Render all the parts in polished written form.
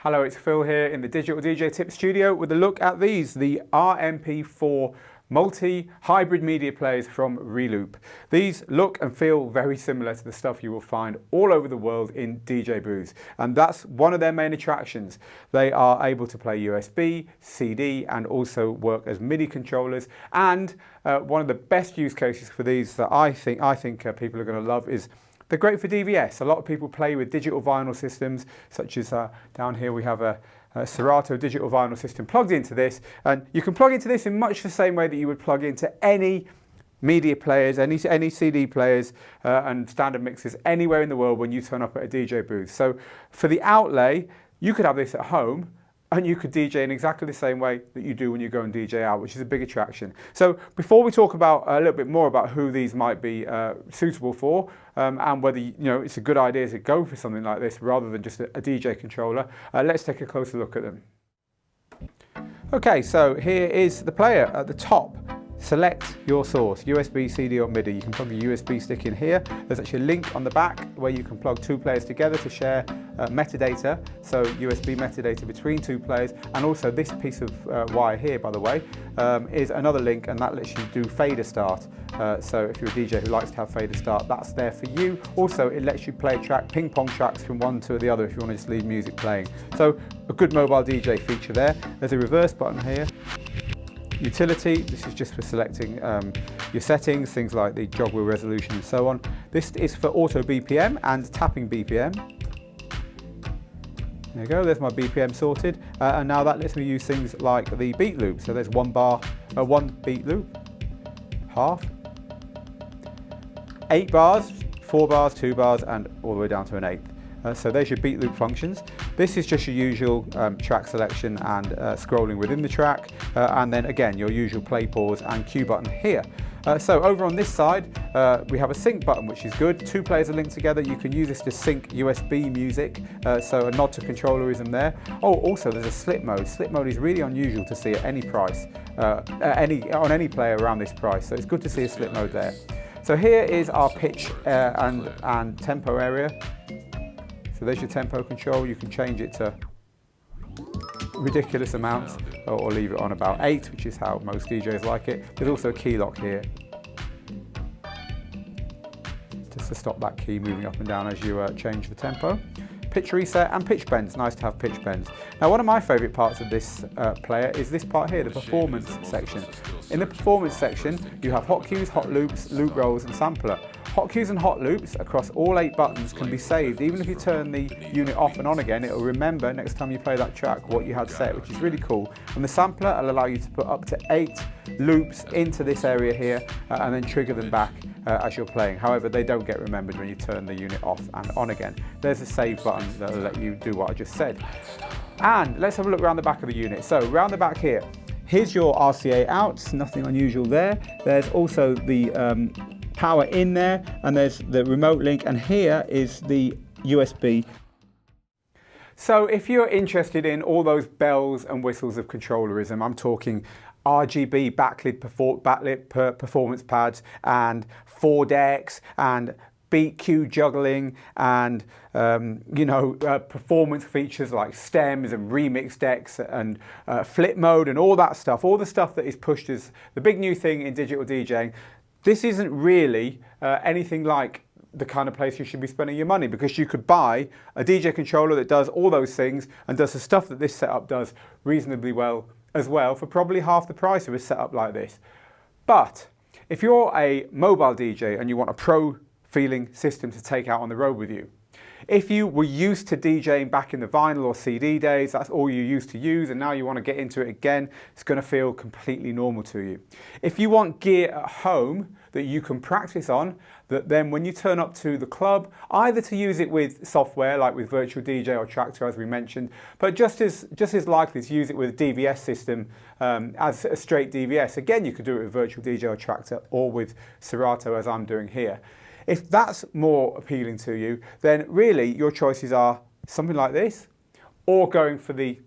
Hello, it's Phil here in the Digital DJ Tips studio with a look at these, the RMP-4 multi-hybrid media players from Reloop. These look and feel very similar to the stuff you will find all over the world in DJ booths, and that's one of their main attractions. They are able to play USB, CD, and also work as MIDI controllers. And one of the best use cases for these that I think people are going to love is they're great for DVS. A lot of people play with digital vinyl systems, such as down here we have a Serato digital vinyl system plugged into this, and you can plug into this in much the same way that you would plug into any media players, any CD players and standard mixers anywhere in the world when you turn up at a DJ booth. So for the outlay, you could have this at home and you could DJ in exactly the same way that you do when you go and DJ out, which is a big attraction. So before we talk about a little bit more about who these might be suitable for, and whether it's a good idea to go for something like this rather than just a DJ controller, let's take a closer look at them. Okay, so here is the player at the top. Select your source, USB, CD or MIDI. You can plug a USB stick in here. There's actually a link on the back where you can plug two players together to share metadata, so USB metadata between two players. And also this piece of wire here, by the way, is another link, and that lets you do fader start. So if you're a DJ who likes to have fader start, that's there for you. Also, it lets you play a track, ping pong tracks from one to the other if you want to just leave music playing. So a good mobile DJ feature there. There's a reverse button here. Utility, this is just for selecting your settings, things like the jog wheel resolution and so on. This is for auto BPM and tapping BPM. There you go, there's my BPM sorted. And now that lets me use things like the beat loop. So there's one beat loop, half, 8 bars, 4 bars, 2 bars, and all the way down to an eighth. So there's your beat loop functions. This is just your usual track selection and scrolling within the track, and then again your usual play, pause and cue button here. So over on this side we have a sync button, which is good. Two players are linked together. You can use this to sync USB music, so a nod to controllerism there. Oh, also there's a slip mode. Slip mode is really unusual to see at any price, on any player around this price, so it's good to see a slip mode there. So here is our pitch and tempo area. So there's your tempo control. You can change it to ridiculous amounts or leave it on about 8, which is how most DJs like it. There's also a key lock here, just to stop that key moving up and down as you change the tempo. Pitch reset and pitch bends. Nice to have pitch bends. Now, one of my favourite parts of this player is this part here, the performance section. In the performance section, you have hot cues, hot loops, loop rolls and sampler. Hot cues and hot loops across all 8 buttons can be saved. Even if you turn the unit off and on again, it'll remember next time you play that track what you had set, which is really cool. And the sampler will allow you to put up to 8 loops into this area here and then trigger them back as you're playing. However, they don't get remembered when you turn the unit off and on again. There's a save button that will let you do what I just said. And let's have a look around the back of the unit. So around the back here, here's your RCA outs, nothing unusual there. There's also the power in there, and there's the remote link, and here is the USB. So if you're interested in all those bells and whistles of controllerism, I'm talking RGB backlit performance pads and 4 decks and beat cue juggling and performance features like stems and remix decks and flip mode and all that stuff, all the stuff that is pushed as the big new thing in digital DJing. This isn't really anything like the kind of place you should be spending your money, because you could buy a DJ controller that does all those things and does the stuff that this setup does reasonably well as well for probably half the price of a setup like this. But if you're a mobile DJ and you want a pro feeling system to take out on the road with you, if you were used to DJing back in the vinyl or CD days, that's all you used to use, and now you want to get into it again, it's going to feel completely normal to you. If you want gear at home that you can practice on, that then when you turn up to the club, either to use it with software like with Virtual DJ or Tractor as we mentioned, but just as likely to use it with a DVS system as a straight DVS. Again, you could do it with Virtual DJ or Tractor or with Serato as I'm doing here. If that's more appealing to you, then really your choices are something like this, or going for the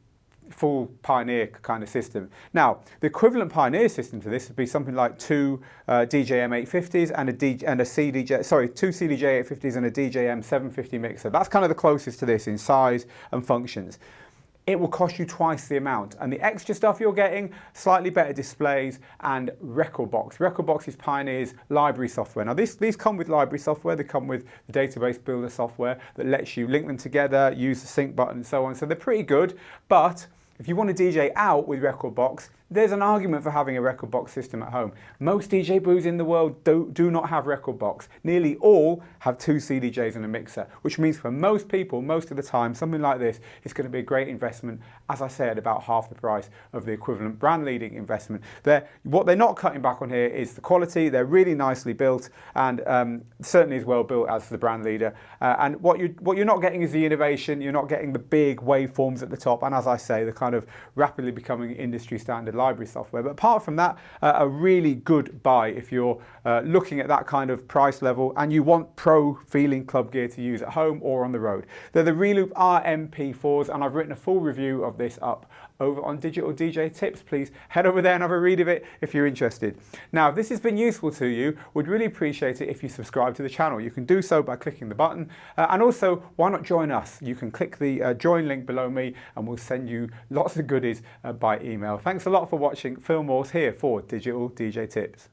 full Pioneer kind of system. Now, the equivalent Pioneer system to this would be something like 2 DJM 850s and two CDJ 850s and a DJM 750 mixer. That's kind of the closest to this in size and functions. it will cost you twice the amount. And the extra stuff you're getting, slightly better displays and Rekordbox. Rekordbox is Pioneer's library software. Now these come with library software, they come with the database builder software that lets you link them together, use the sync button and so on. So they're pretty good, but if you want to DJ out with Rekordbox, there's an argument for having a Rekordbox system at home. Most DJ booths in the world do not have Rekordbox. Nearly all have 2 CDJs and a mixer, which means for most people, most of the time, something like this is going to be a great investment, as I said, about half the price of the equivalent brand-leading investment. What they're not cutting back on here is the quality. They're really nicely built and certainly as well built as the brand leader. And what you're not getting is the innovation. You're not getting the big waveforms at the top. And as I say, the kind of rapidly becoming industry standard library software. But apart from that, a really good buy if you're looking at that kind of price level and you want pro feeling club gear to use at home or on the road. They're the Reloop RMP-4s, and I've written a full review of this up over on Digital DJ Tips. Please head over there and have a read of it if you're interested. Now, if this has been useful to you, we'd really appreciate it if you subscribe to the channel. You can do so by clicking the button, and also why not join us? You can click the join link below me and we'll send you lots of goodies by email. Thanks a lot for watching. Phil Morse here for Digital DJ Tips.